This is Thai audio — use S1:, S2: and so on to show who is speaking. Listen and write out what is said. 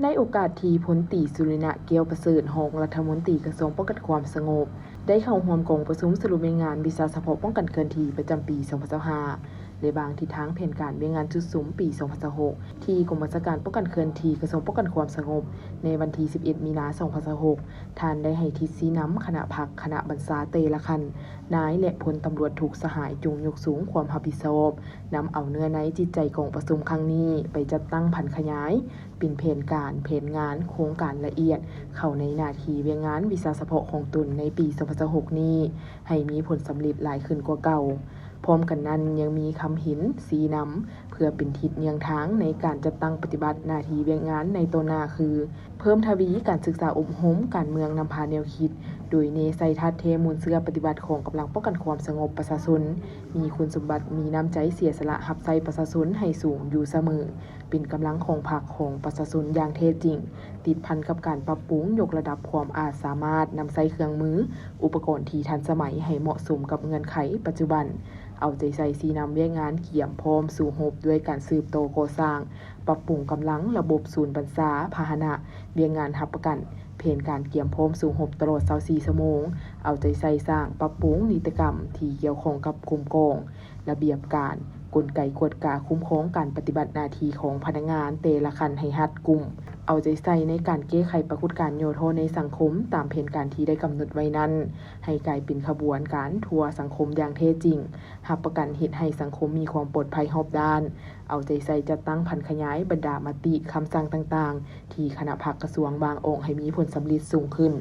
S1: ในโอกาสที่พลตรีสุรินะเกียวประเสริฐรองรัฐมนตรีกระทรวงป้องกันความสงบได้เข้าร่วมกองประชุมสรุปงานวิสาเฉพาะป้องกันเคลื่อนที่ประจำปี 2025ในบางทิศทางแผนการเวียงงานจุดสูงปี 2026ที่กรมบัญชาการป้องกันเคลื่อนที่กระทรวงป้องกันความสงบในวันที่ 11 มีนาคม 2026ท่านได้ให้ทิศชี้นำคณะพักคณะบัญชาเตละคันนายและพลตำรวจถูกสหายจุงยกสูงความรับผิดชอบนำเอาเนื้อในจิตใจกองประชุมครั้งนี้ไปจัดตั้งผันขยายเป็นแผนงานโครงการละเอียดเข้าในหน้าที่เวียงงานวิสาเฉพาะของตนในปี 2026 นี้ให้มีผลสำเร็จหลายขึ้นกว่าเก่าพร้อมกันนั้นยังมีคำหินสีนำเพื่อเป็นทิศเนียงทางในการจัดตั้งปฏิบัติหน้าที่เวียงงานในตัวหน้าคือเพิ่มทวีการศึกษาอบรมการเมืองนำพาแนวคิดโดยเนไซทัศน์เทมูลเสื้อปฏิบัติของกำลังป้องกันความสงบประชาชนมีคุณสมบัติมีน้ำใจเสียสละหับใส่ประชาชนให้สูงอยู่เสมอเป็นกำลังของพรรคของประชาชนอย่างแท้จริงติดพันกับการปรับปรุงยกระดับความอาจสามารถนำใส่เครื่องมืออุปกรณ์ที่ทันสมัยให้เหมาะสมกับเงื่อนไขปัจจุบันเอาใจใส่สีนำเวียงงานเขี่ยมพร้อมสู่หบด้วยการสืบโตก่อสร้างปรับปรุงกำลังระบบศูนย์บรรษาพาหนะเวียงงานหับประกันเพนการเกี่ยมพร้อมสู่หบตลอด24ชั่วโมงเอาใจใส่สร้างปรับปรุงนิติกรรมที่เกี่ยวข้องกับกลุ่มกองระเบียบการกลไกกวดกาคุ้มครองการปฏิบัติหน้าที่ของพนักงานเตละคันให้รัดกุมเอาใจใส่ในการแก้ไขปรากฏการณ์โยโทในสังคมตามแผนการที่ได้กำหนดไว้นั้นให้กลายเป็นขบวนการทั่วสังคมอย่างแท้จริงรับประกันเฮ็ดให้สังคมมีความปลอดภัยรอบด้านเอาใจใส่จัดตั้งผันขยายบรรดามติคำสั่งต่างๆที่คณะพักกระทรวงบางองค์ให้มีผลสำเร็จสูงขึ้น